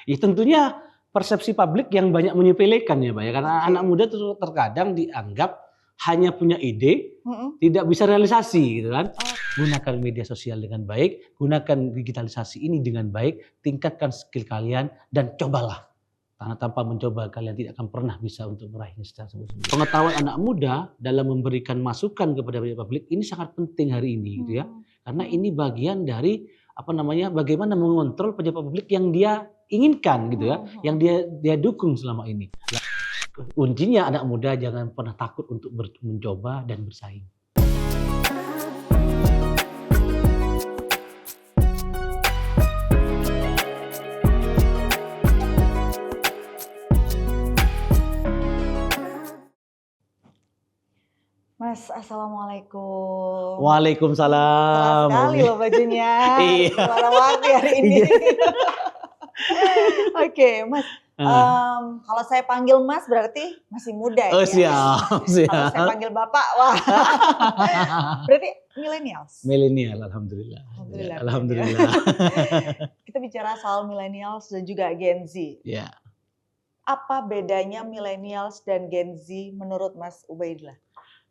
Ya tentunya persepsi publik yang banyak menyepelekan ya Mbak ya, karena anak muda terkadang dianggap hanya punya ide, tidak bisa realisasi gitu kan. Gunakan media sosial dengan baik, gunakan digitalisasi ini dengan baik, tingkatkan skill kalian dan cobalah. Karena tanpa mencoba kalian tidak akan pernah bisa untuk meraihnya secara sungguh-sungguh. Pengetahuan anak muda dalam memberikan masukan kepada publik ini sangat penting hari ini gitu ya. Karena ini bagian dari bagaimana mengontrol pejabat publik yang dia inginkan gitu ya, yang dia dukung selama ini. Nah, kuncinya anak muda jangan pernah takut untuk mencoba dan bersaing. Mas, assalamualaikum. Waalaikumsalam. Cerah sekali loh bajunya. Iya. Warna-warni hari ini. Oke, Mas. Kalau saya panggil Mas berarti masih muda Oh, ya. siap. Kalau saya panggil Bapak, wah. Berarti millennials. Milenial, alhamdulillah. Alhamdulillah. Kita bicara soal millennials dan juga Gen Z. Ya. Apa bedanya millennials dan Gen Z menurut Mas Ubaidillah?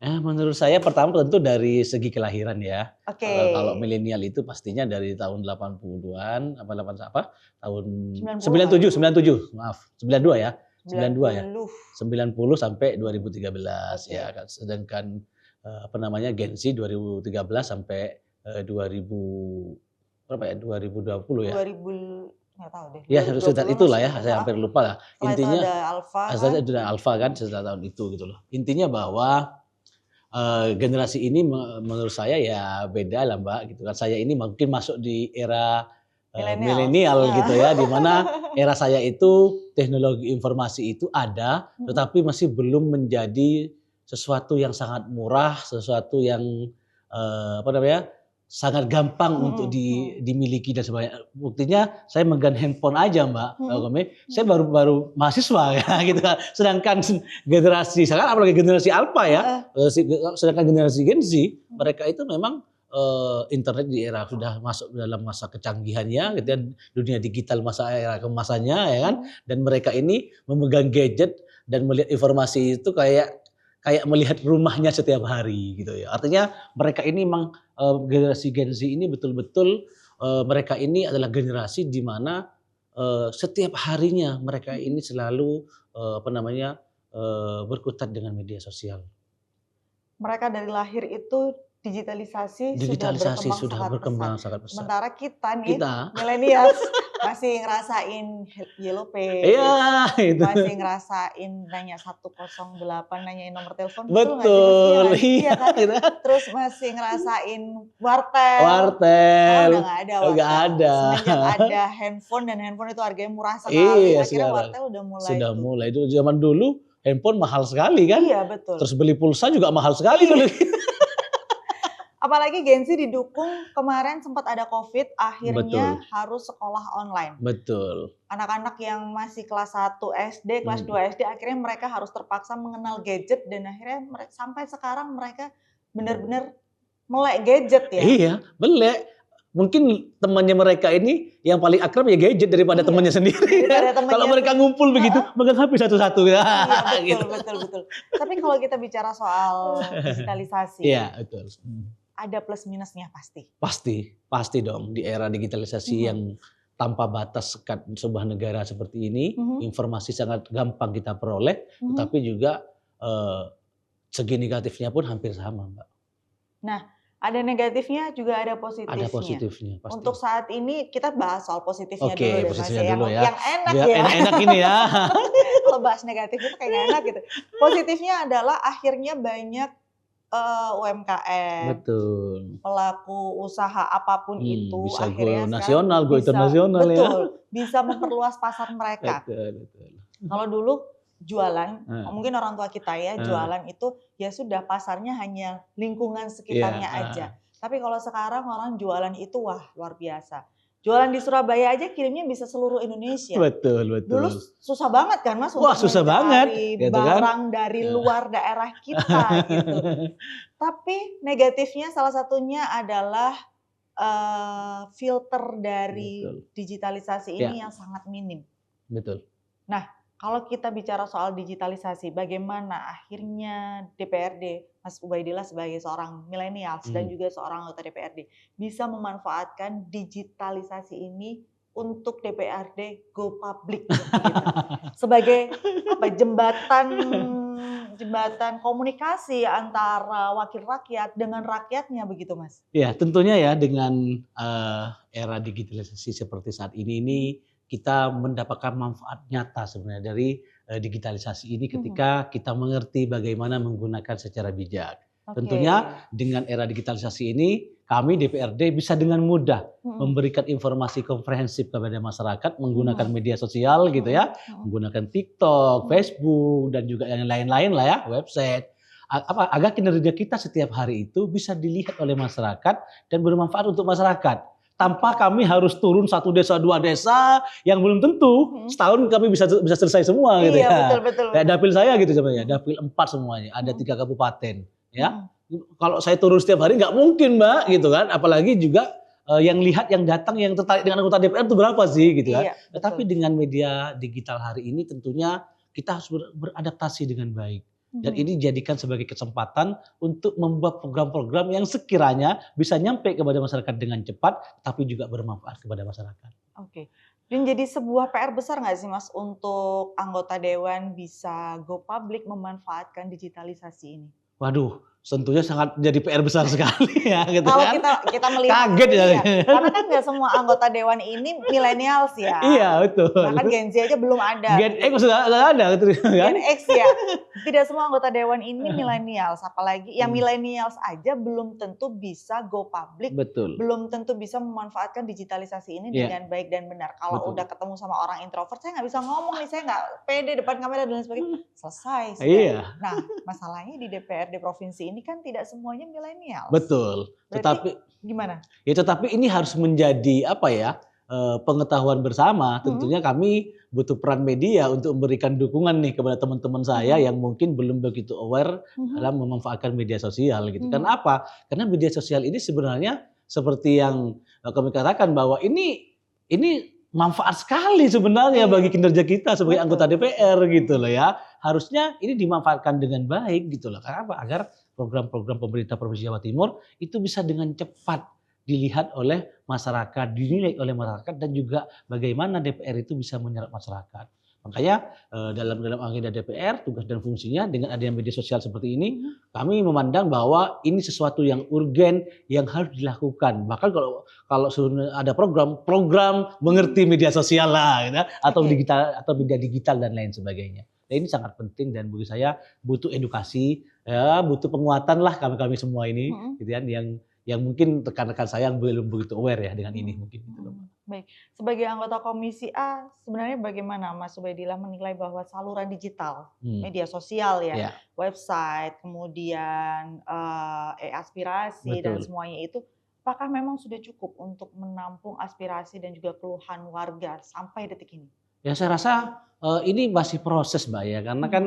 Menurut saya pertama tentu dari segi kelahiran ya. Oke. Kalau milenial itu pastinya dari tahun 80-an, tahun 90. 97, maaf, 92 ya. 92 ya. 90. 90 sampai 2013 ya. Sedangkan Gen Z 2013 sampai 2000 berapa ya? 2020 ya. 2000 nggak tahu deh. Ya, sudah itulah ya, saya hampir lupa lah. Intinya ada Alpha kan setelah tahun itu gitu loh. Intinya bahwa generasi ini menurut saya ya beda lah Mbak gitu kan. Saya ini mungkin masuk di era milenial gitu ya, di mana era saya itu teknologi informasi itu ada, tetapi masih belum menjadi sesuatu yang sangat murah, sesuatu yang sangat gampang untuk dimiliki dan sebagainya. Buktinya saya megang handphone aja Mbak, saya baru mahasiswa ya gitu kan. Sedangkan generasi sekarang apalagi generasi Alpha ya, sedangkan generasi Gen Z mereka itu memang internet di era sudah masuk dalam masa kecanggihannya gitu ya, dunia digital era kemasannya ya kan, dan mereka ini memegang gadget dan melihat informasi itu kayak melihat rumahnya setiap hari gitu ya. Artinya mereka ini memang generasi Gen Z ini betul-betul mereka ini adalah generasi di mana setiap harinya mereka ini selalu berkutat dengan media sosial. Mereka dari lahir itu digitalisasi sudah berkembang sangat besar. Sementara kita milenials masih ngerasain yellow page, masih ngerasain nanya 108, nanyain nomor telepon. Betul, iya kan? Terus masih ngerasain wartel. Wartel. Nggak ada. Semenjak ada handphone, dan handphone itu harganya murah sekali. Akhirnya wartel udah mulai. Itu zaman dulu handphone mahal sekali kan? Iya, betul. Terus beli pulsa juga mahal sekali dulu. Apalagi Gen Z didukung kemarin sempat ada COVID, akhirnya harus sekolah online. Betul. Anak-anak yang masih kelas 1 SD, kelas 2 SD, akhirnya mereka harus terpaksa mengenal gadget, dan akhirnya sampai sekarang mereka benar-benar melek gadget ya. Iya, melek. Mungkin temannya mereka ini yang paling akrab ya gadget daripada temannya sendiri. Kalau mereka ngumpul begitu, megang HP satu-satu. Iya, betul. Tapi kalau kita bicara soal digitalisasi. Iya, betul. Ada plus minusnya pasti. Pasti dong, di era digitalisasi yang tanpa batas sebuah negara seperti ini, informasi sangat gampang kita peroleh, tetapi juga segi negatifnya pun hampir sama, Mbak. Nah, ada negatifnya juga ada positifnya. Ada positifnya pasti. Untuk saat ini kita bahas soal positifnya dulu deh, positifnya Mas. Dulu ya. Yang enak ya. Enak ini ya. Kalau bahas negatif itu kayak enak gitu. Positifnya adalah akhirnya banyak UMKM, pelaku usaha apapun itu, bisa akhirnya go nasional, go internasional ya. Betul, bisa memperluas pasar mereka. Betul. Kalau dulu jualan, mungkin orang tua kita ya, jualan itu ya sudah pasarnya hanya lingkungan sekitarnya aja. Tapi kalau sekarang orang jualan itu wah luar biasa. Jualan di Surabaya aja kirimnya bisa seluruh Indonesia. Betul. Dulu susah banget kan Mas untuk susah banget gitu barang kan? Dari luar daerah kita gitu. Tapi negatifnya salah satunya adalah filter dari digitalisasi ini yang sangat minim. Betul. Nah, kalau kita bicara soal digitalisasi, bagaimana akhirnya DPRD, Mas Ubaidillah sebagai seorang milenials dan juga seorang anggota DPRD bisa memanfaatkan digitalisasi ini untuk DPRD go public gitu. Sebagai jembatan komunikasi antara wakil rakyat dengan rakyatnya begitu, Mas? Ya, tentunya ya dengan era digitalisasi seperti saat ini kita mendapatkan manfaat nyata sebenarnya dari digitalisasi ini ketika kita mengerti bagaimana menggunakan secara bijak. Tentunya dengan era digitalisasi ini kami DPRD bisa dengan mudah memberikan informasi komprehensif kepada masyarakat menggunakan media sosial gitu ya, menggunakan TikTok, Facebook dan juga yang lain-lain lah ya, website. Agar kinerja kita setiap hari itu bisa dilihat oleh masyarakat dan bermanfaat untuk masyarakat. Tanpa kami harus turun 1 desa 2 desa yang belum tentu setahun kami bisa selesai semua gitu ya. Betul. Kayak dapil saya gitu sebenarnya, dapil 4 semuanya, ada 3 kabupaten ya. Kalau saya turun setiap hari nggak mungkin Mbak gitu kan, apalagi juga yang lihat, yang datang, yang tertarik dengan anggota DPR itu berapa sih gitu kan. Tetapi dengan media digital hari ini tentunya kita harus beradaptasi dengan baik. Dan ini dijadikan sebagai kesempatan untuk membuat program-program yang sekiranya bisa nyampe kepada masyarakat dengan cepat, tapi juga bermanfaat kepada masyarakat. Oke. Dan jadi sebuah PR besar nggak sih Mas untuk anggota Dewan bisa go public memanfaatkan digitalisasi ini? Waduh, tentunya sangat jadi PR besar sekali ya gitu kalau kan. kita melihat kaget ya. Karena kan nggak semua anggota dewan ini millennials ya. Iya betul. Bahkan Gen Z aja belum ada. Gen X sudah ada gitu kan. Gen X ya. Tidak semua anggota dewan ini millennials, apalagi yang millennials aja belum tentu bisa go public. Betul. Belum tentu bisa memanfaatkan digitalisasi ini dengan baik dan benar. Kalau udah ketemu sama orang introvert, saya nggak bisa ngomong nih, saya nggak pede depan kamera dan lain sebagainya. Selesai. Iya. Nah, masalahnya di DPRD provinsi ini kan tidak semuanya milenial. Betul. Tetapi gimana? Ya tetapi ini harus menjadi pengetahuan bersama. Tentunya kami butuh peran media untuk memberikan dukungan nih kepada teman-teman saya yang mungkin belum begitu aware dalam memanfaatkan media sosial gitu. Karena apa? Karena media sosial ini sebenarnya seperti yang kami katakan bahwa ini manfaat sekali sebenarnya bagi kinerja kita sebagai anggota DPR gitu loh ya. Harusnya ini dimanfaatkan dengan baik gitu loh. Karena apa? Agar program-program pemerintah Provinsi Jawa Timur itu bisa dengan cepat dilihat oleh masyarakat, dinilai oleh masyarakat dan juga bagaimana DPR itu bisa menyerap masyarakat. Makanya dalam agenda DPR tugas dan fungsinya dengan adanya media sosial seperti ini kami memandang bahwa ini sesuatu yang urgen yang harus dilakukan. Bahkan kalau ada program mengerti media sosial lah gitu, atau digital atau media digital dan lain sebagainya. Nah, ini sangat penting dan bagi saya butuh edukasi, ya, butuh penguatan lah kami semua ini, gitu kan, yang mungkin rekan-rekan saya yang belum begitu aware ya dengan ini mungkin gitu loh. Baik, sebagai anggota Komisi A sebenarnya bagaimana Mas Ubaidillah menilai bahwa saluran digital, media sosial ya, website, kemudian aspirasi dan semuanya itu, apakah memang sudah cukup untuk menampung aspirasi dan juga keluhan warga sampai detik ini? Ya saya rasa ini masih proses Mbak ya, karena kan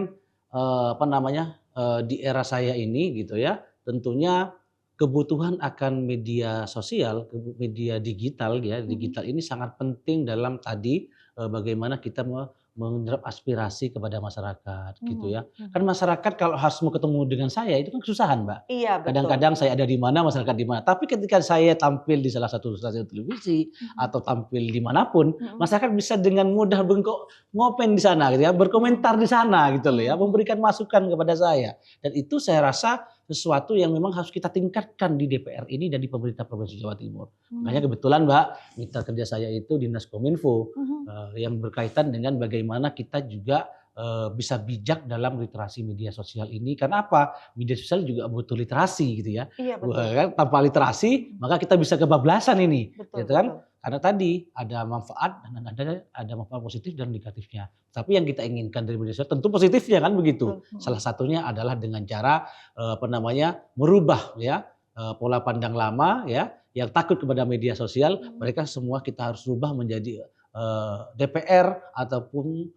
di era saya ini gitu ya, tentunya kebutuhan akan media sosial, media digital ya, digital ini sangat penting dalam tadi bagaimana kita menyerap aspirasi kepada masyarakat gitu ya. Kan masyarakat kalau harus mau ketemu dengan saya itu kan kesusahan Mbak. Iya, betul. Kadang-kadang saya ada di mana, masyarakat di mana. Tapi ketika saya tampil di salah satu stasiun televisi atau tampil dimanapun, masyarakat bisa dengan mudah ngopen di sana gitu ya, berkomentar di sana gitu loh ya, memberikan masukan kepada saya. Dan itu saya rasa sesuatu yang memang harus kita tingkatkan di DPR ini dan di pemerintah Provinsi Jawa Timur. Makanya kebetulan Mbak, mitra kerja saya itu Dinas Kominfo yang berkaitan dengan bagaimana kita juga bisa bijak dalam literasi media sosial ini. Karena apa? Media sosial juga butuh literasi gitu ya. Iya, betul. Tanpa literasi maka kita bisa kebablasan ini, betul, gitu kan? Betul. Karena tadi ada manfaat dan ada manfaat positif dan negatifnya. Tapi yang kita inginkan dari media sosial tentu positifnya kan begitu. Salah satunya adalah dengan cara merubah ya pola pandang lama ya yang takut kepada media sosial. Mereka semua kita harus rubah menjadi DPR ataupun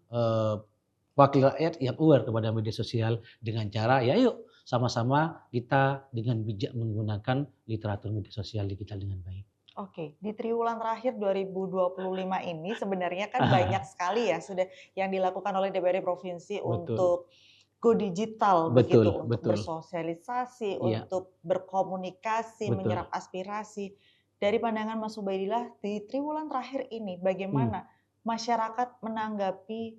wakil rakyat yang aware kepada media sosial dengan cara ya yuk sama-sama kita dengan bijak menggunakan literatur media sosial digital dengan baik. Oke, di triwulan terakhir 2025 ini sebenarnya kan banyak sekali ya sudah yang dilakukan oleh DPRD provinsi untuk go digital begitu, untuk bersosialisasi, untuk berkomunikasi, menyerap aspirasi. Dari pandangan Mas Ubaidillah di triwulan terakhir ini bagaimana masyarakat menanggapi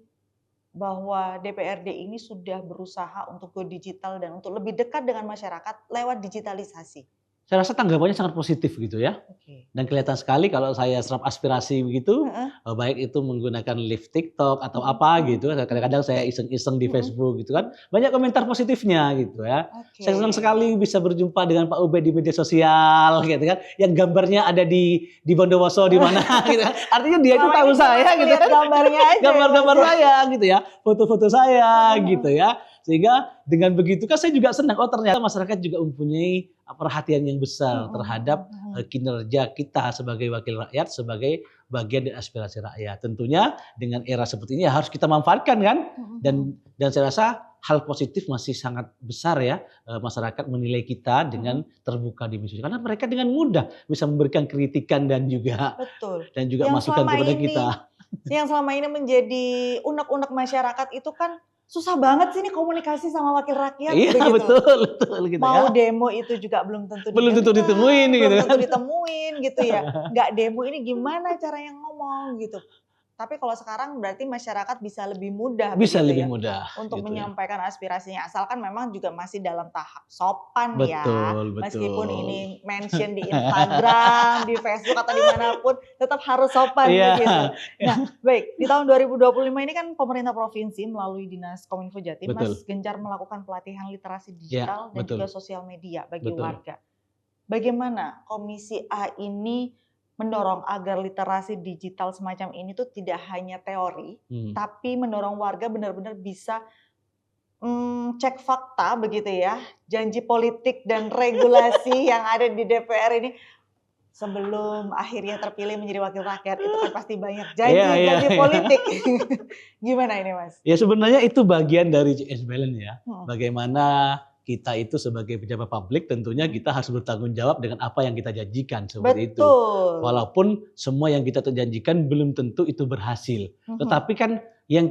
bahwa DPRD ini sudah berusaha untuk go digital dan untuk lebih dekat dengan masyarakat lewat digitalisasi? Saya rasa tanggapannya sangat positif gitu ya. Dan kelihatan sekali kalau saya serap aspirasi begitu, baik itu menggunakan live TikTok atau apa gitu. Kadang-kadang saya iseng-iseng di Facebook gitu kan. Banyak komentar positifnya gitu ya. Saya senang sekali bisa berjumpa dengan Pak Ubaid di media sosial gitu kan. Yang gambarnya ada di Bondowoso di mana gitu kan. Artinya dia itu tahu saya gitu kan. Gambarnya aja. Gambar-gambar saya gitu ya. Foto-foto saya gitu ya. Sehingga dengan begitu kan saya juga senang, oh ternyata masyarakat juga mempunyai perhatian yang besar terhadap kinerja kita sebagai wakil rakyat, sebagai bagian dari aspirasi rakyat. Tentunya dengan era seperti ini harus kita manfaatkan kan, dan saya rasa hal positif masih sangat besar ya, masyarakat menilai kita dengan terbuka di media sosial, karena mereka dengan mudah bisa memberikan kritikan dan juga masukan kepada kita. Yang selama ini menjadi unek-unek masyarakat itu kan susah banget sih nih komunikasi sama wakil rakyat. Iya begitu. Betul gitu mau demo itu juga belum tentu ditemuin gitu belum tentu ditemuin gitu ya. Nggak demo ini gimana cara yang ngomong gitu. Tapi kalau sekarang berarti masyarakat bisa lebih mudah mudah untuk gitu menyampaikan aspirasinya, asalkan memang juga masih dalam tahap sopan betul. Meskipun ini mention di Instagram, di Facebook atau dimanapun tetap harus sopan begitu. Nah, baik, di tahun 2025 ini kan pemerintah provinsi melalui Dinas Kominfo Jatim Mas gencar melakukan pelatihan literasi digital dan juga sosial media bagi warga. Bagaimana Komisi A ini mendorong agar literasi digital semacam ini tuh tidak hanya teori, tapi mendorong warga benar-benar bisa cek fakta begitu ya, janji politik dan regulasi yang ada di DPR ini sebelum akhirnya terpilih menjadi wakil rakyat itu kan pasti banyak janji politik. Gimana ini Mas? Ya sebenarnya itu bagian dari checks and balance ya, bagaimana kita itu sebagai pejabat publik tentunya kita harus bertanggung jawab dengan apa yang kita janjikan seperti itu. Walaupun semua yang kita janjikan belum tentu itu berhasil. Tetapi kan yang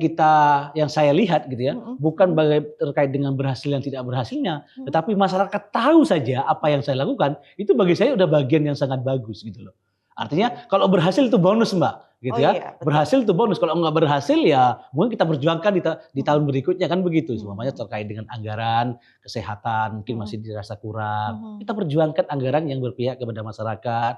saya lihat gitu ya, bukan terkait dengan berhasil yang tidak berhasilnya, tetapi masyarakat tahu saja apa yang saya lakukan, itu bagi saya udah bagian yang sangat bagus gitu loh. Artinya kalau berhasil itu bonus Mbak, gitu ya. Iya, berhasil itu bonus. Kalau nggak berhasil ya mungkin kita perjuangkan di tahun berikutnya kan begitu. Semuanya terkait dengan anggaran, kesehatan mungkin masih dirasa kurang. Kita perjuangkan anggaran yang berpihak kepada masyarakat.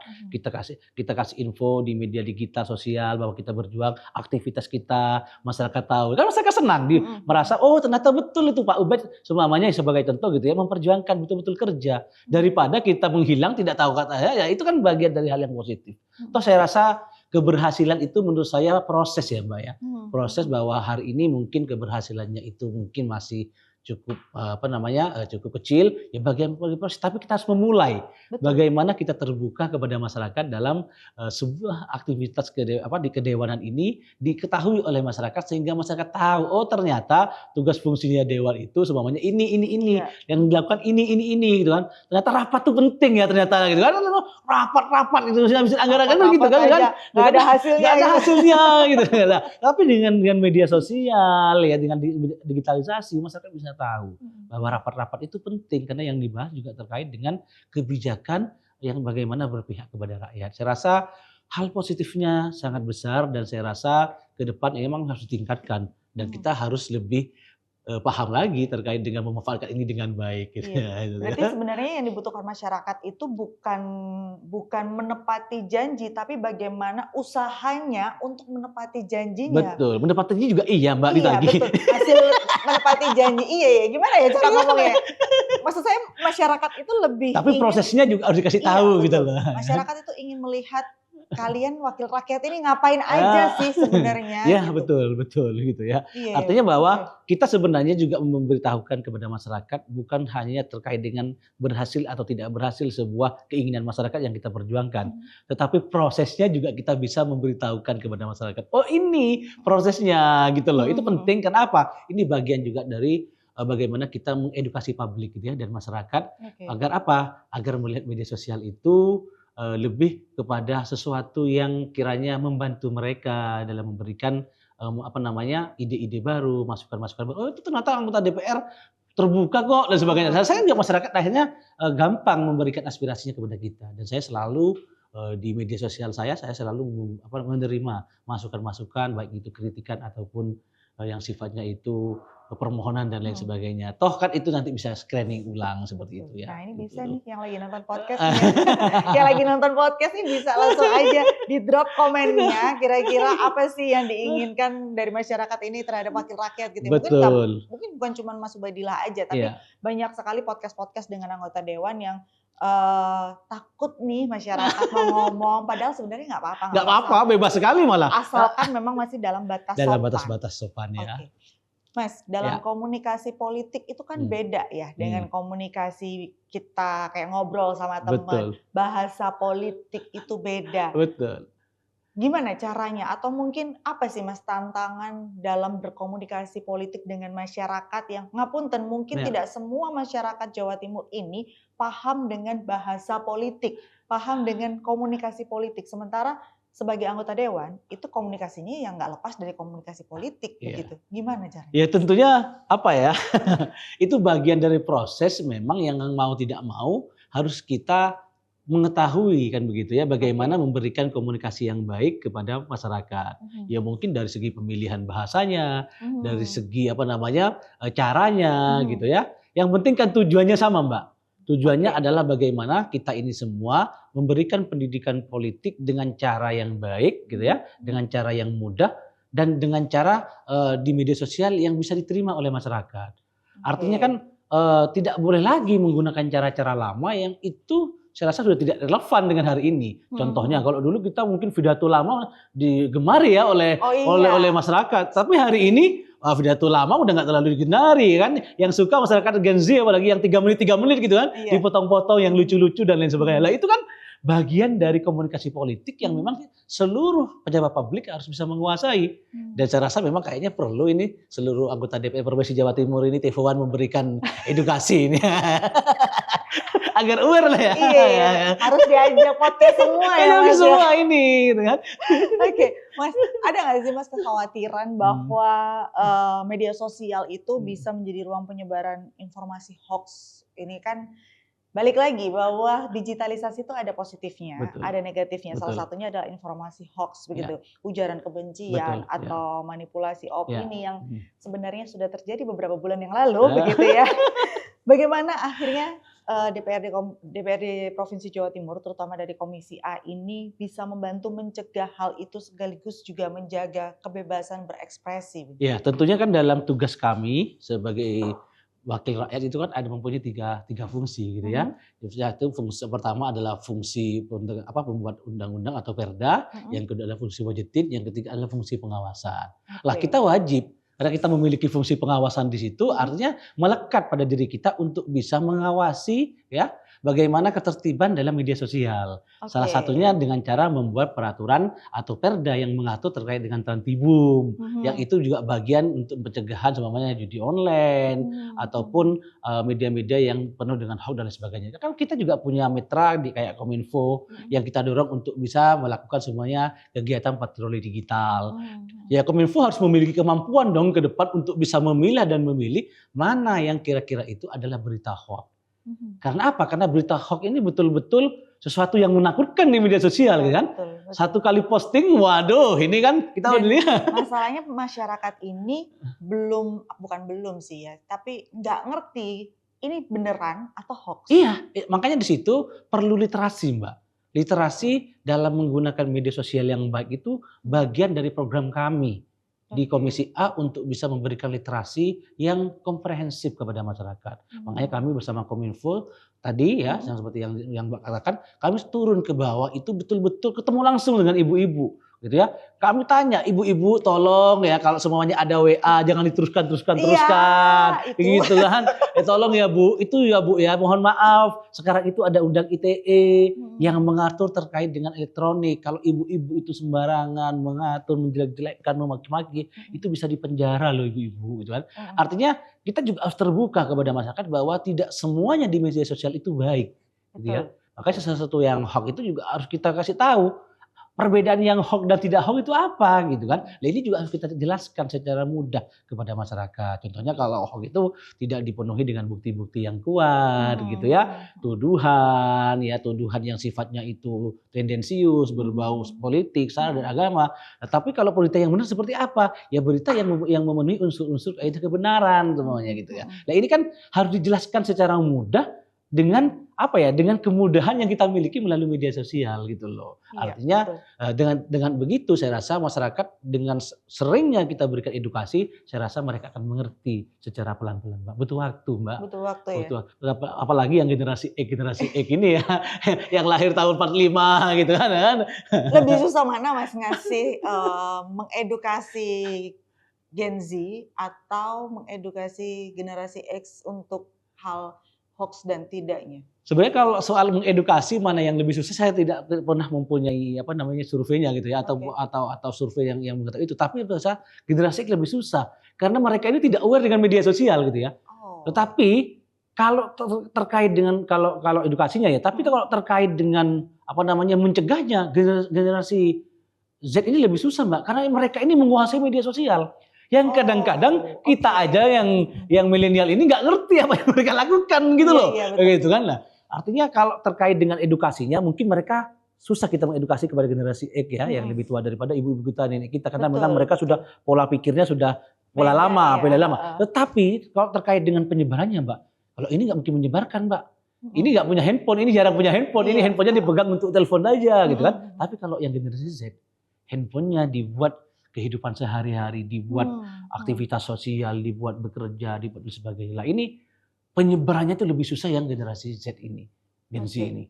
Kita kasih info di media digital sosial bahwa kita berjuang, aktivitas kita, masyarakat tahu. Kan masyarakat senang merasa oh ternyata betul itu Pak Ubaid semuanya sebagai contoh gitu ya, memperjuangkan betul-betul kerja daripada kita menghilang tidak tahu katanya. Ya itu kan bagian dari hal yang positif. Toh saya rasa keberhasilan itu menurut saya proses ya Mbak ya. Proses bahwa hari ini mungkin keberhasilannya itu mungkin masih cukup cukup kecil ya bagian proses, tapi kita harus memulai. Bagaimana kita terbuka kepada masyarakat dalam sebuah aktivitas di kedewanan ini diketahui oleh masyarakat sehingga masyarakat tahu oh ternyata tugas fungsinya dewan itu semuanya ini yang dilakukan ini gitu kan. Ternyata rapat tuh penting ya ternyata gitu kan. Rapat gitu habisin anggaran kan gitu kan. Nggak ada hasilnya gitu. Tapi dengan media sosial ya dengan digitalisasi masyarakat bisa tahu bahwa rapat-rapat itu penting karena yang dibahas juga terkait dengan kebijakan yang bagaimana berpihak kepada rakyat. Saya rasa hal positifnya sangat besar dan saya rasa ke depan memang harus ditingkatkan dan kita harus lebih paham lagi terkait dengan memanfaatkan ini dengan baik. Gitu. Iya. Berarti sebenarnya yang dibutuhkan masyarakat itu bukan menepati janji, tapi bagaimana usahanya untuk menepati janjinya. Betul, menepati janji juga iya Mbak ditagi. Betul, hasil menepati janji iya ya. Gimana ya cara ngomongnya? Maksud saya masyarakat itu lebih tapi prosesnya juga harus dikasih tahu gitu loh. Masyarakat itu ingin melihat kalian wakil rakyat ini ngapain aja sih sebenarnya? Ya gitu. betul gitu ya. Iya, artinya bahwa kita sebenarnya juga memberitahukan kepada masyarakat bukan hanya terkait dengan berhasil atau tidak berhasil sebuah keinginan masyarakat yang kita perjuangkan, tetapi prosesnya juga kita bisa memberitahukan kepada masyarakat. Oh ini prosesnya gitu loh. Itu penting kenapa? Ini bagian juga dari bagaimana kita mengedukasi publik gitu ya dan masyarakat agar apa? Agar melihat media sosial itu lebih kepada sesuatu yang kiranya membantu mereka dalam memberikan ide-ide baru, masukan-masukan baru. Oh itu ternyata anggota DPR terbuka kok dan sebagainya. Saya juga masyarakat akhirnya gampang memberikan aspirasinya kepada kita dan saya selalu di media sosial saya selalu menerima masukan-masukan baik itu kritikan ataupun yang sifatnya itu permohonan dan lain sebagainya. Toh kan itu nanti bisa screening ulang seperti itu ya. Nah ini bisa nih yang lagi nonton podcast yang lagi nonton podcast ini bisa langsung aja di drop komennya kira-kira apa sih yang diinginkan dari masyarakat ini terhadap wakil rakyat gitu. Mungkin bukan cuma Mas Ubadillah aja tapi banyak sekali podcast-podcast dengan anggota dewan yang takut nih masyarakat mau ngomong padahal sebenarnya nggak apa-apa. Nggak apa-apa, bebas sekali malah. Asalkan memang masih dalam batas sopan. Dalam batas-batas sopan ya. Okay. Mas, dalam komunikasi politik itu kan beda ya dengan komunikasi kita kayak ngobrol sama teman. Bahasa politik itu beda. Betul. Gimana caranya atau mungkin apa sih Mas tantangan dalam berkomunikasi politik dengan masyarakat yang ngapunten mungkin tidak semua masyarakat Jawa Timur ini paham dengan bahasa politik, paham dengan komunikasi politik. Sementara sebagai anggota dewan itu komunikasinya yang nggak lepas dari komunikasi politik begitu. Gimana caranya? Ya tentunya itu bagian dari proses memang yang mau tidak mau harus kita mengetahui kan begitu ya bagaimana memberikan komunikasi yang baik kepada masyarakat. Ya mungkin dari segi pemilihan bahasanya, dari segi caranya gitu ya. Yang penting kan tujuannya sama Mbak. Tujuannya adalah bagaimana kita ini semua memberikan pendidikan politik dengan cara yang baik gitu ya, dengan cara yang mudah dan dengan cara di media sosial yang bisa diterima oleh masyarakat. Artinya kan tidak boleh lagi menggunakan cara-cara lama yang itu saya rasa sudah tidak relevan dengan hari ini. Contohnya kalau dulu kita mungkin pidato lama digemari ya oleh masyarakat, tapi hari ini pidato lama udah nggak terlalu digemari kan. Yang suka masyarakat Gen Z apalagi yang 3 menit gitu kan, dipotong-potong yang lucu-lucu dan lain sebagainya. Lah itu kan bagian dari komunikasi politik yang memang seluruh pejabat publik harus bisa menguasai. Dan saya rasa memang kayaknya perlu ini seluruh anggota DPR Provinsi Jawa Timur ini TV1 memberikan edukasi ini. Agar aware lah ya. Iya, harus diajak podcast semua ya Mas. Semua ini gitu kan. Oke, Mas, ada nggak sih Mas kekhawatiran bahwa media sosial itu bisa menjadi ruang penyebaran informasi hoax? Ini kan balik lagi bahwa digitalisasi itu ada positifnya, ada negatifnya. Salah satunya adalah informasi hoax begitu, ujaran kebencian atau manipulasi opini yang sebenarnya sudah terjadi beberapa bulan yang lalu begitu ya. Bagaimana akhirnya DPRD Provinsi Jawa Timur terutama dari Komisi A ini bisa membantu mencegah hal itu sekaligus juga menjaga kebebasan berekspresi? Ya, tentunya kan dalam tugas kami sebagai wakil rakyat itu kan ada mempunyai tiga fungsi gitu ya. Itu fungsi pertama adalah fungsi pembuat undang-undang atau perda, yang kedua adalah fungsi wajitin, yang ketiga adalah fungsi pengawasan. Lah kita wajib karena kita memiliki fungsi pengawasan di situ, artinya melekat pada diri kita untuk bisa mengawasi ya bagaimana ketertiban dalam media sosial. Salah satunya dengan cara membuat peraturan atau perda yang mengatur terkait dengan Trantibum, yang itu juga bagian untuk pencegahan semuanya judi online ataupun media-media yang penuh dengan hoax dan lain sebagainya. Kan kita juga punya mitra di kayak Kominfo yang kita dorong untuk bisa melakukan semuanya kegiatan patroli digital. Ya Kominfo harus memiliki kemampuan dong ke depan untuk bisa memilah dan memilih mana yang kira-kira itu adalah berita hoax. Karena apa? Karena berita hoax ini betul-betul sesuatu yang menakutkan di media sosial, kan? Betul. Satu kali posting, waduh, ini kan kita udah lihat. Masalahnya masyarakat ini bukan belum sih ya, tapi nggak ngerti ini beneran atau hoax. Iya, makanya di situ perlu literasi, Mbak. Literasi dalam menggunakan media sosial yang baik itu bagian dari program kami di Komisi A untuk bisa memberikan literasi yang komprehensif kepada masyarakat. Makanya kami bersama Kominfo tadi ya, yang seperti yang Mbak katakan, kami turun ke bawah itu betul-betul ketemu langsung dengan ibu-ibu, gitu ya. Kami tanya ibu-ibu, tolong ya kalau semuanya ada WA jangan diteruskan, gitu kan. Tolong ya Bu, itu ya Bu ya, mohon maaf. Sekarang itu ada Undang ITE yang mengatur terkait dengan elektronik. Kalau ibu-ibu itu sembarangan mengatur, menjelek-jelekkan, memaki-maki, itu bisa dipenjara loh ibu-ibu, gitu kan. Artinya kita juga harus terbuka kepada masyarakat bahwa tidak semuanya di media sosial itu baik, gitu ya. Makanya sesuatu yang hoax itu juga harus kita kasih tahu. Perbedaan yang hoax dan tidak hoax itu apa gitu kan. Nah, ini juga harus kita jelaskan secara mudah kepada masyarakat. Contohnya kalau hoax itu tidak dipenuhi dengan bukti-bukti yang kuat gitu ya. Tuduhan yang sifatnya itu tendensius, berbau politik, sara dan agama. Nah, tapi kalau berita yang benar seperti apa? Ya berita yang memenuhi unsur-unsur itu kebenaran semuanya gitu ya. Nah, ini kan harus dijelaskan secara mudah dengan dengan kemudahan yang kita miliki melalui media sosial gitu loh. Artinya dengan begitu saya rasa masyarakat dengan seringnya kita berikan edukasi, saya rasa mereka akan mengerti secara pelan-pelan, Mbak. Butuh waktu, Mbak. Butuh waktu ya. Apalagi yang generasi X ini ya, yang lahir tahun 45 gitu kan. Lebih susah mana Mas ngasih mengedukasi Gen Z atau mengedukasi generasi X untuk hal hoax dan tidaknya? Sebenarnya kalau soal mengedukasi mana yang lebih susah, saya tidak pernah mempunyai surveinya gitu ya, atau survei yang mengatakan itu. Tapi saya generasi X lebih susah karena mereka ini tidak aware dengan media sosial gitu ya. Tetapi kalau terkait dengan kalau edukasinya ya, tapi kalau terkait dengan mencegahnya, generasi Z ini lebih susah, Mbak, karena mereka ini menguasai media sosial. Yang kadang-kadang kita aja yang milenial ini nggak ngerti apa yang mereka lakukan gitu loh. Begitu kan lah. Artinya kalau terkait dengan edukasinya mungkin mereka susah kita mengedukasi kepada generasi X ya, yang lebih tua daripada ibu-ibu kita, nenek kita, karena memang mereka sudah pola pikirnya sudah pola lama. Tetapi kalau terkait dengan penyebarannya, Mbak, kalau ini nggak mungkin menyebarkan, Mbak. Ini nggak punya handphone, ini jarang punya handphone, ini handphonenya dipegang untuk telepon aja gitu kan. Tapi kalau yang generasi Z, handphonenya dibuat kehidupan sehari-hari, dibuat aktivitas sosial, dibuat bekerja, dibuat dan sebagainya. Lah ini penyebarannya itu lebih susah yang generasi Z ini, Gen Z ini.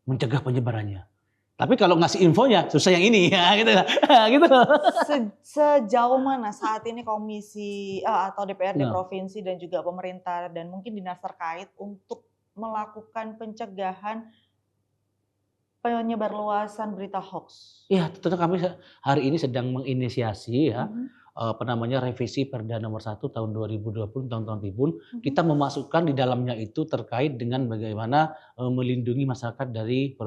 Mencegah penyebarannya. Tapi kalau ngasih infonya susah yang ini ya gitu. Gitu. Sejauh mana saat ini komisi atau DPRD provinsi dan juga pemerintah dan mungkin dinas terkait untuk melakukan pencegahan penyebarluasan berita hoax? Iya, tentunya kami hari ini sedang menginisiasi revisi Perda nomor 1 tahun 2020 tentang Tribun. Kita memasukkan di dalamnya itu terkait dengan bagaimana melindungi masyarakat dari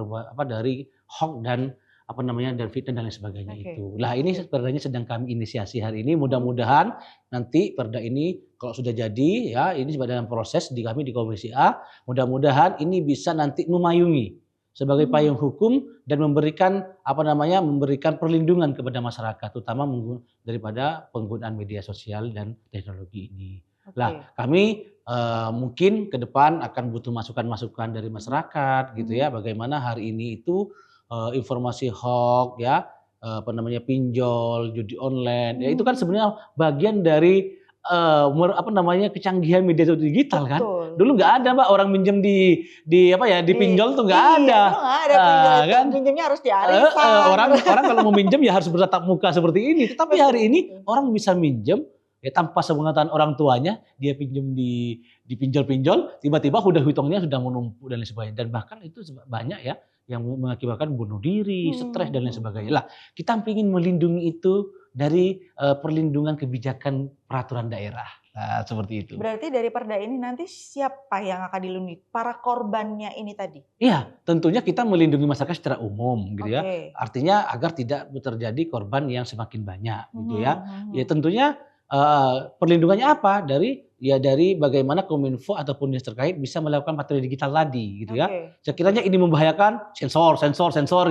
hoax dan dan fitnah dan lain sebagainya itu. Lah ini perdanya sedang kami inisiasi hari ini. Mudah-mudahan nanti perda ini kalau sudah jadi ya, ini dalam proses kami di Komisi A. Mudah-mudahan ini bisa nanti memayungi sebagai payung hukum dan memberikan memberikan perlindungan kepada masyarakat, terutama daripada penggunaan media sosial dan teknologi ini. Lah kami mungkin ke depan akan butuh masukan-masukan dari masyarakat gitu ya, bagaimana hari ini itu informasi hoax ya, pinjol, judi online, ya itu kan sebenarnya bagian dari kecanggihan media digital kan. Dulu nggak ada, Mbak, orang minjem di pinjol tuh nggak ada. Nggak ada pinjol, kan? Pinjemnya harus di arisan. Orang kalau mau minjem ya harus bertatap muka seperti ini. Tetapi hari ini orang bisa minjem ya tanpa sepengetahuan orang tuanya, dia pinjam di pinjol-pinjol, tiba-tiba hutangnya sudah menumpuk dan lain sebagainya. Dan bahkan itu banyak ya yang mengakibatkan bunuh diri, stres dan lain sebagainya. Lah, kita ingin melindungi itu dari perlindungan kebijakan peraturan daerah. Nah, seperti itu. Berarti dari perda ini nanti siapa yang akan dilindungi? Para korbannya ini tadi? Iya, tentunya kita melindungi masyarakat secara umum gitu ya. Artinya agar tidak terjadi korban yang semakin banyak gitu ya. Ya tentunya perlindungannya apa? Dari bagaimana Kominfo ataupun dinas terkait bisa melakukan patroli digital tadi gitu ya. Sekiranya ini membahayakan sensor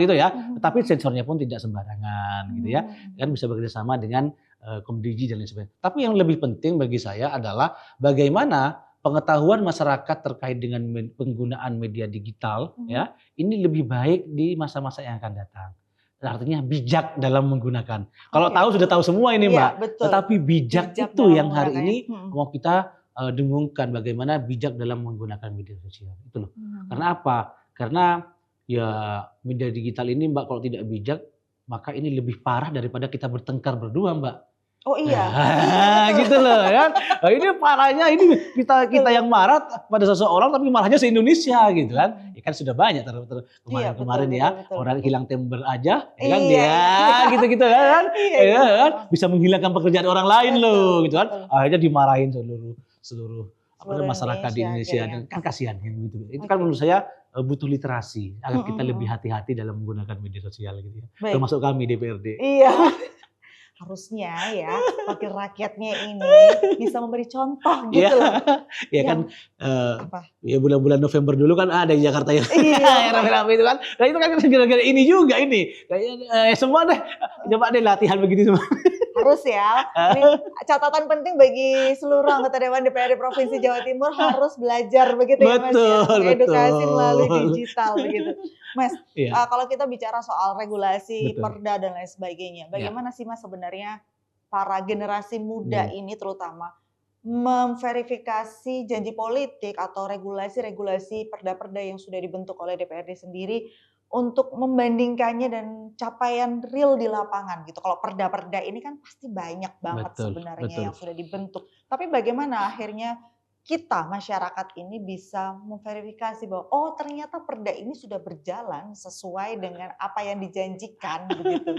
gitu ya. Tetapi sensornya pun tidak sembarangan gitu ya. Kan bisa bekerjasama dengan Komdigi dan lain sebagainya. Tapi yang lebih penting bagi saya adalah bagaimana pengetahuan masyarakat terkait dengan penggunaan media digital ya, ini lebih baik di masa-masa yang akan datang. Artinya bijak dalam menggunakan. Kalau tahu sudah tahu semua ini, Mbak. Betul. Tetapi bijak itu yang hari ini mau kita dengungkan, bagaimana bijak dalam menggunakan media sosial. Itu loh. Karena apa? Karena ya media digital ini, Mbak, kalau tidak bijak maka ini lebih parah daripada kita bertengkar berdua, Mbak. Oh iya. Gitu loh kan. Nah, ini parahnya ini kita yang marah pada seseorang tapi marahnya se-Indonesia gitu kan. Ya kan sudah banyak kemarin ya. Orang hilang timber aja ya kan gitu-gitu kan. Kan bisa menghilangkan pekerjaan orang lain loh gitu kan. Akhirnya dimarahin seluruh masyarakat di Indonesia dan kan kasihan kan gitu. Itu kan menurut saya butuh literasi agar kita lebih hati-hati dalam menggunakan media sosial gitu ya. Termasuk kami DPRD. Iya. Harusnya ya wakil rakyatnya ini bisa memberi contoh gitu loh. Ya kan ya bulan-bulan November dulu kan ada di Jakarta ya. Rame-rame itu kan. Nah itu kan gara-gara ini juga ini. Kayaknya semua deh coba deh latihan begini semua. Harus ya. Ini catatan penting bagi seluruh anggota Dewan DPRD Provinsi Jawa Timur harus belajar begitu ya Mas ya. Edukasi melalui digital begitu. Mas, kalau kita bicara soal regulasi, perda dan lain sebagainya, bagaimana sih Mas sebenarnya para generasi muda ini terutama memverifikasi janji politik atau regulasi-regulasi perda-perda yang sudah dibentuk oleh DPRD sendiri untuk membandingkannya dan capaian real di lapangan gitu. Kalau perda-perda ini kan pasti banyak banget sebenarnya yang sudah dibentuk. Tapi bagaimana akhirnya kita masyarakat ini bisa memverifikasi bahwa oh ternyata perda ini sudah berjalan sesuai dengan apa yang dijanjikan begitu.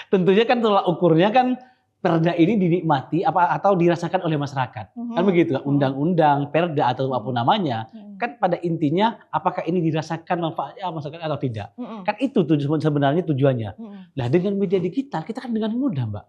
Tentunya kan tolak ukurnya kan perda ini dinikmati atau dirasakan oleh masyarakat. Kan begitu, undang-undang, perda atau apapun namanya, kan pada intinya apakah ini dirasakan manfaatnya masyarakat atau tidak. Kan itu sebenarnya tujuannya. Nah dengan media digital kita kan dengan mudah Mbak.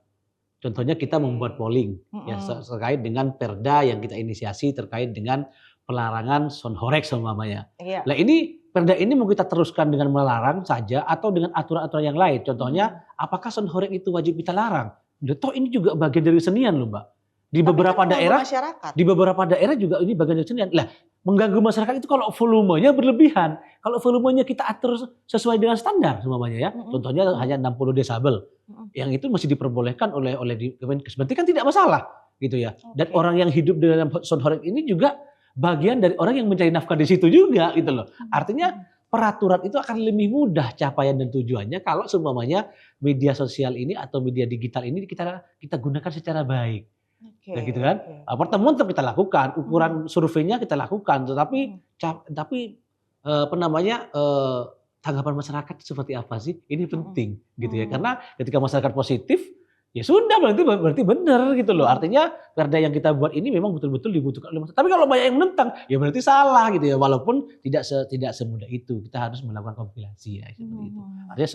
Contohnya kita membuat polling ya terkait dengan perda yang kita inisiasi terkait dengan pelarangan sound horex umpamanya. Nah ini perda ini mau kita teruskan dengan melarang saja atau dengan aturan-aturan yang lain. Contohnya apakah sound horex itu wajib kita larang? Toh ini juga bagian dari kesenian loh Mbak. Di beberapa daerah juga ini bagian dari kesenian. Lah, mengganggu masyarakat itu kalau volumenya berlebihan. Kalau volumenya kita atur sesuai dengan standar semuanya ya. Contohnya hanya 60 desabel. Yang itu masih diperbolehkan oleh Kemenkes. Berarti kan tidak masalah gitu ya. Dan orang yang hidup dengan sound horex ini juga bagian dari orang yang mencari nafkah di situ juga gitu loh. Artinya peraturan itu akan lebih mudah capaian dan tujuannya kalau seumpamanya media sosial ini atau media digital ini kita gunakan secara baik. Nah, gitu kan? Pertemuan tetap kita lakukan, ukuran surveinya kita lakukan, tetapi tanggapan masyarakat seperti apa sih? Ini penting gitu ya. Karena ketika masyarakat positif ya sudah berarti benar gitu loh. Artinya perda yang kita buat ini memang betul-betul dibutuhkan oleh masyarakat. Tapi kalau banyak yang menentang, ya berarti salah gitu ya. Walaupun tidak semudah itu. Kita harus melakukan kompilasi ya seperti itu. Artinya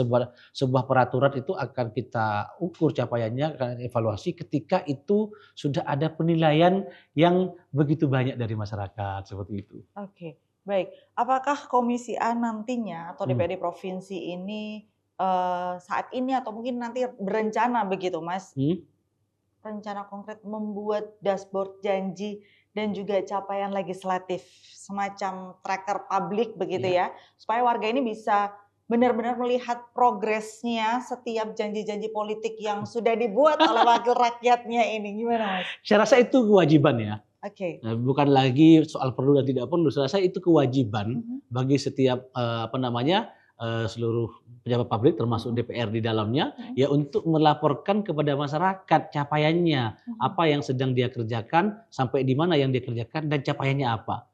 sebuah peraturan itu akan kita ukur capaiannya, akan evaluasi ketika itu sudah ada penilaian yang begitu banyak dari masyarakat seperti itu. Oke, baik. Apakah Komisi A nantinya atau DPRD provinsi ini saat ini atau mungkin nanti berencana begitu Mas, rencana konkret membuat dashboard janji dan juga capaian legislatif, semacam tracker publik begitu ya, supaya warga ini bisa benar-benar melihat progresnya setiap janji-janji politik yang sudah dibuat oleh wakil rakyatnya ini. Gimana Mas? Saya rasa itu kewajiban ya. Nah, bukan lagi soal perlu dan tidak perlu, saya rasa itu kewajiban bagi setiap seluruh pejabat publik termasuk DPR di dalamnya ya untuk melaporkan kepada masyarakat capaiannya, apa yang sedang dia kerjakan, sampai di mana yang dia kerjakan dan capaiannya apa.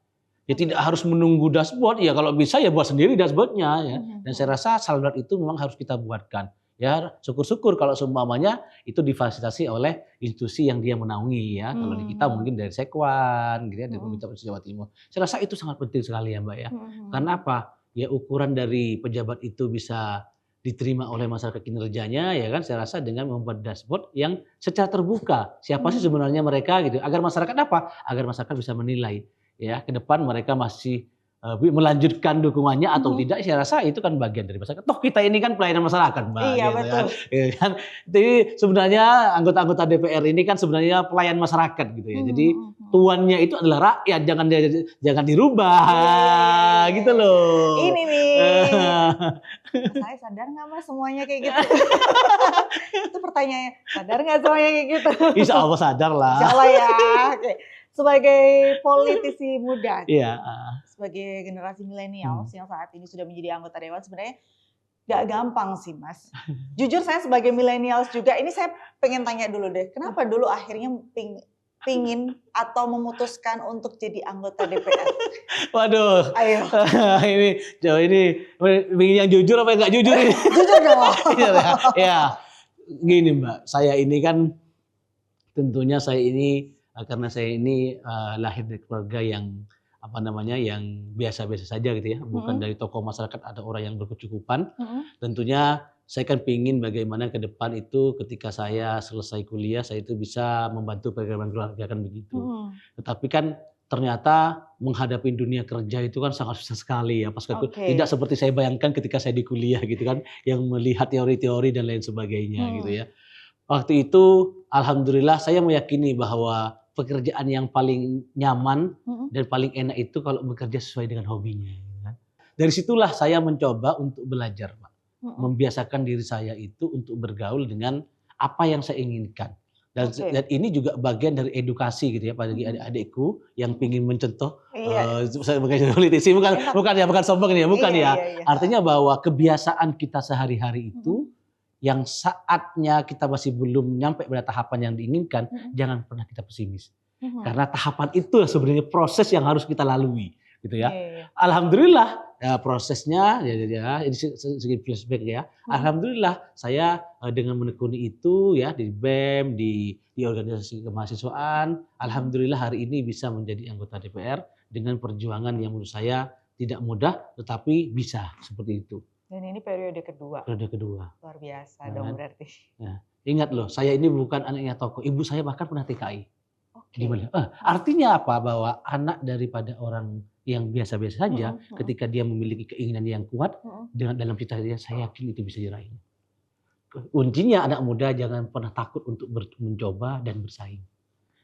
Ya tidak harus menunggu dashboard, ya kalau bisa ya buat sendiri dashboardnya ya. Dan saya rasa standar itu memang harus kita buatkan. Ya syukur-syukur kalau seumpamanya itu difasilitasi oleh institusi yang dia menaungi ya. Kalau di kita mungkin dari Sekwan gitu ya, dari Pemerintah Provinsi Jawa Timur. Saya rasa itu sangat penting sekali ya Mbak ya. Karena apa? Ya ukuran dari pejabat itu bisa diterima oleh masyarakat kinerjanya ya kan, saya rasa dengan membuat dashboard yang secara terbuka siapa sih sebenarnya mereka gitu, agar masyarakat agar masyarakat bisa menilai ya ke depan mereka masih melanjutkan dukungannya atau tidak. Saya rasa itu kan bagian dari masyarakat. Toh kita ini kan pelayanan masyarakat Mbak. Iya gitu, betul. Kan? Jadi sebenarnya anggota-anggota DPR ini kan sebenarnya pelayan masyarakat gitu ya. Jadi tuannya itu adalah rakyat, jangan dirubah gitu loh. Ini nih. Saya sadar nggak Mas semuanya kayak gitu? Itu pertanyaannya, sadar nggak semuanya kayak gitu? Insya Allah sadar lah. Insya Allah ya. Oke. Sebagai politisi muda, sebagai generasi milenial yang saat ini sudah menjadi anggota dewan, sebenarnya gak gampang sih Mas. Jujur saya sebagai milenial juga, ini saya pengen tanya dulu deh, kenapa dulu akhirnya pingin atau memutuskan untuk jadi anggota DPR? Waduh, ayo. ini yang jujur apa yang gak jujur ini? Jujur dong. Ya, gini Mbak, saya ini kan tentunya saya ini karena saya ini lahir dari keluarga yang yang biasa-biasa saja gitu ya, bukan dari tokoh masyarakat, ada orang yang berkecukupan. Tentunya saya kan pingin bagaimana ke depan itu ketika saya selesai kuliah, saya itu bisa membantu perekonomian keluarga kan begitu. Tetapi kan ternyata menghadapi dunia kerja itu kan sangat susah sekali ya, tidak seperti saya bayangkan ketika saya di kuliah gitu kan, yang melihat teori-teori dan lain sebagainya gitu ya. Waktu itu alhamdulillah saya meyakini bahwa pekerjaan yang paling nyaman dan paling enak itu kalau bekerja sesuai dengan hobinya. Kan? Dari situlah saya mencoba untuk belajar, Pak. Membiasakan diri saya itu untuk bergaul dengan apa yang saya inginkan. Dan ini juga bagian dari edukasi gitu ya bagi adik-adikku yang ingin mencontoh sebagai politisi, bukan sombong ya, bukan ya. Artinya bahwa kebiasaan kita sehari-hari itu yang saatnya kita masih belum nyampe pada tahapan yang diinginkan, jangan pernah kita pesimis. Karena tahapan itu sebenarnya proses yang harus kita lalui, gitu ya. Alhamdulillah ya, prosesnya ini sedikit flashback ya. Alhamdulillah saya dengan menekuni itu ya di BEM, di organisasi kemahasiswaan, alhamdulillah hari ini bisa menjadi anggota DPR dengan perjuangan yang menurut saya tidak mudah tetapi bisa seperti itu. Dan ini periode kedua. Periode kedua. Luar biasa dong berarti. Ya. Ingat loh, saya ini bukan anaknya tokoh. Ibu saya bahkan pernah TKI. Gimana? Artinya apa? Bahwa anak daripada orang yang biasa-biasa saja, ketika dia memiliki keinginan yang kuat, dengan dalam cita-cita saya yakin itu bisa diraih. Kuncinya anak muda jangan pernah takut untuk mencoba dan bersaing.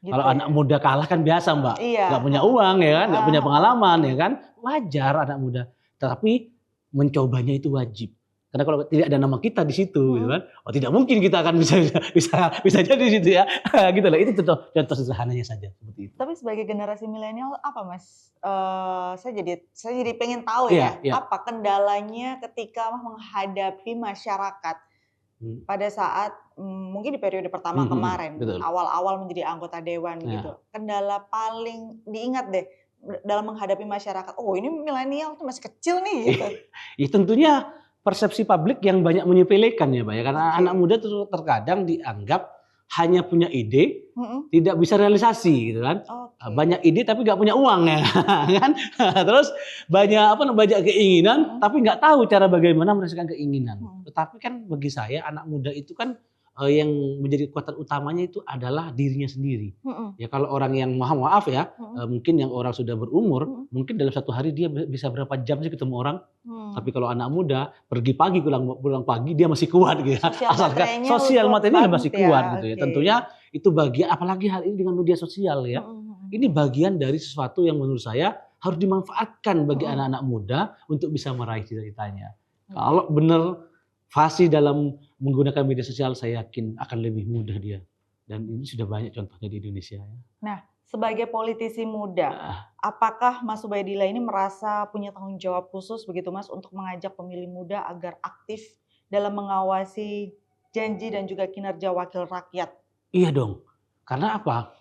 Gitu kalau anak muda kalah kan biasa, Mbak. Nggak punya uang ya kan, nggak punya pengalaman ya kan, wajar anak muda. Tetapi mencobanya itu wajib. Karena kalau tidak ada nama kita di situ, gitu kan, tidak mungkin kita akan bisa jadi di situ ya. Gitu loh. Itu contoh sederhananya saja seperti itu. Tapi sebagai generasi milenial apa, Mas? Saya jadi pengen tahu apa kendalanya ketika menghadapi masyarakat pada saat mungkin di periode pertama kemarin, awal-awal menjadi anggota dewan gitu. Kendala paling diingat deh dalam menghadapi masyarakat, ini milenial tuh masih kecil nih gitu. Ya tentunya persepsi publik yang banyak menyepelekan ya, Pak ya. Karena anak muda tuh terkadang dianggap hanya punya ide, tidak bisa realisasi gitu kan. Banyak ide tapi nggak punya uang ya kan. Terus banyak keinginan tapi nggak tahu cara bagaimana merasakan keinginan. Tetapi kan bagi saya anak muda itu kan yang menjadi kekuatan utamanya itu adalah dirinya sendiri. Ya kalau orang yang maaf ya, mungkin yang orang sudah berumur, mungkin dalam satu hari dia bisa berapa jam sih ketemu orang. Tapi kalau anak muda pergi pagi pulang pagi dia masih kuat gitu. Asalkan sosial materinya masih kuat gitu ya. Tentunya itu bagian, apalagi hal ini dengan media sosial ya. Ini bagian dari sesuatu yang menurut saya harus dimanfaatkan bagi anak-anak muda untuk bisa meraih cita-citanya. Kalau benar fasih dalam menggunakan media sosial, saya yakin akan lebih mudah dia. Dan ini sudah banyak contohnya di Indonesia. Ya. Nah, sebagai politisi muda, apakah Mas Ubaidillah ini merasa punya tanggung jawab khusus begitu Mas untuk mengajak pemilih muda agar aktif dalam mengawasi janji dan juga kinerja wakil rakyat? Iya dong. Karena apa?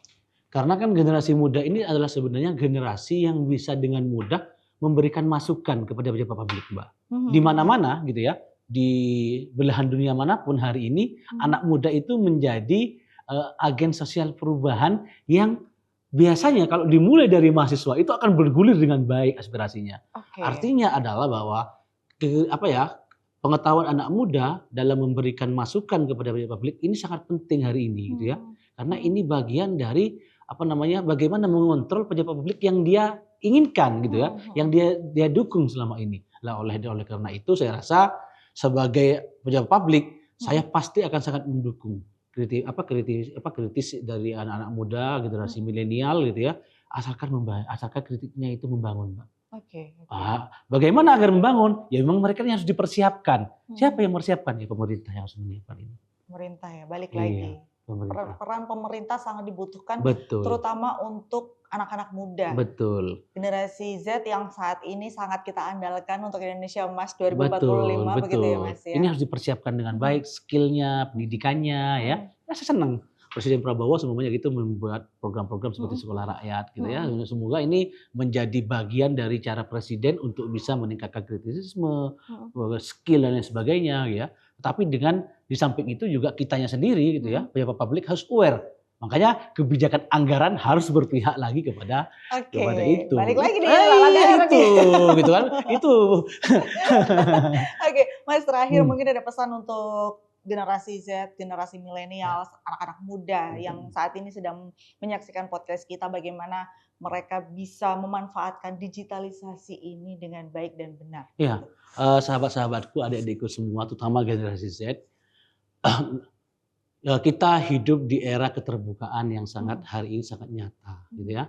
Karena kan generasi muda ini adalah sebenarnya generasi yang bisa dengan mudah memberikan masukan kepada pejabat publik, Mbak. Di mana-mana gitu ya. Di belahan dunia manapun hari ini anak muda itu menjadi agen sosial perubahan yang biasanya kalau dimulai dari mahasiswa itu akan bergulir dengan baik aspirasinya. Artinya adalah bahwa pengetahuan anak muda dalam memberikan masukan kepada publik ini sangat penting hari ini gitu ya. Karena ini bagian dari bagaimana mengontrol pejabat publik yang dia inginkan gitu ya, yang dia dukung selama ini. Oleh karena itu saya rasa sebagai pejabat publik, saya pasti akan sangat mendukung kritis dari anak-anak muda, generasi milenial gitu ya, asalkan kritiknya itu membangun, Mbak. Bagaimana agar membangun? Ya memang mereka yang harus dipersiapkan. Siapa yang mempersiapkan? Ya pemerintah yang harus menyiapkan ini. Pemerintah ya, balik lagi. Peran pemerintah sangat dibutuhkan, terutama untuk anak-anak muda. Betul. Generasi Z yang saat ini sangat kita andalkan untuk Indonesia Emas 2045 begitu ya Mas ya. Ini harus dipersiapkan dengan baik, skillnya, pendidikannya ya. Saya senang Presiden Prabowo semuanya gitu membuat program-program seperti sekolah rakyat gitu ya. Semoga ini menjadi bagian dari cara Presiden untuk bisa meningkatkan kritisisme, skill dan lain sebagainya ya. Tapi dengan di samping itu juga kitanya sendiri gitu ya, pejabat publik harus aware Makanya kebijakan anggaran harus berpihak lagi kepada itu. Balik lagi nih anggaran itu, gitu kan? Itu. Oke, Mas terakhir mungkin ada pesan untuk generasi Z, generasi milenial, anak-anak muda yang saat ini sedang menyaksikan podcast kita, bagaimana mereka bisa memanfaatkan digitalisasi ini dengan baik dan benar. Iya, sahabat-sahabatku, adik-adikku semua, terutama generasi Z, kita hidup di era keterbukaan yang sangat hari ini sangat nyata, gitu ya.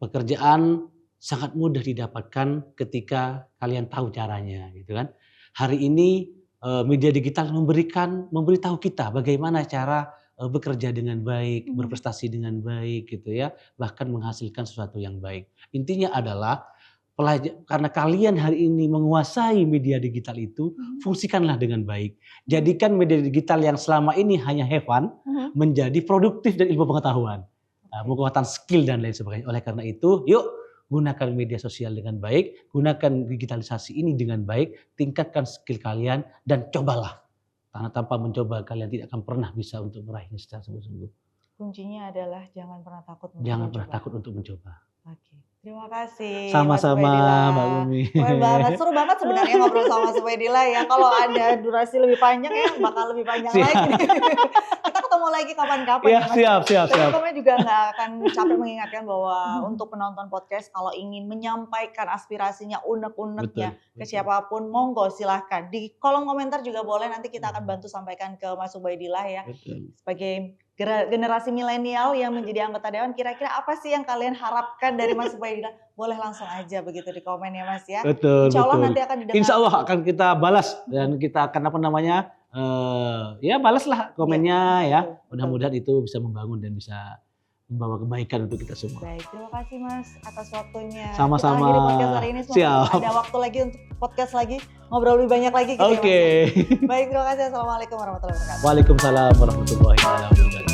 Pekerjaan sangat mudah didapatkan ketika kalian tahu caranya, gitu kan. Hari ini media digital memberitahu kita bagaimana cara bekerja dengan baik, berprestasi dengan baik, gitu ya, bahkan menghasilkan sesuatu yang baik. Intinya adalah karena kalian hari ini menguasai media digital itu, fungsikanlah dengan baik. Jadikan media digital yang selama ini hanya have fun, menjadi produktif dan ilmu pengetahuan, penguatan skill dan lain sebagainya. Oleh karena itu, yuk gunakan media sosial dengan baik, gunakan digitalisasi ini dengan baik, tingkatkan skill kalian dan cobalah. Karena tanpa mencoba kalian tidak akan pernah bisa untuk meraihnya secara sungguh-sungguh. Kuncinya adalah jangan pernah takut untuk jangan mencoba. Pernah takut untuk mencoba. Oke. Terima kasih. Sama-sama Mbak Umi. Keren banget, seru banget sebenarnya ngobrol sama Mas Ubaidillah ya. Kalau ada durasi lebih panjang ya bakal lebih panjang lagi. Kita ketemu lagi kapan-kapan ya, Mas. Siap. Kami juga nggak akan capek mengingatkan bahwa untuk penonton podcast kalau ingin menyampaikan aspirasinya, unek-uneknya ke siapapun, monggo silahkan. Di kolom komentar juga boleh, nanti kita akan bantu sampaikan ke Mas Ubaidillah ya. Sebagai generasi milenial yang menjadi anggota dewan, kira-kira apa sih yang kalian harapkan dari Mas Ubaidillah? Boleh langsung aja begitu di komen ya Mas ya. Betul. Insya Allah nanti akan didengar. Insya Allah akan kita balas dan kita akan balaslah komennya ya. Mudah-mudahan itu bisa membangun dan bisa membawa kebaikan untuk kita semua. Baik, terima kasih Mas atas waktunya. Sama-sama. Kita akhiri podcast hari ini. Siap. Ada waktu lagi untuk podcast lagi, ngobrol lebih banyak lagi. Oke. Baik, terima kasih. Assalamualaikum warahmatullahi wabarakatuh. Waalaikumsalam warahmatullahi wabarakatuh.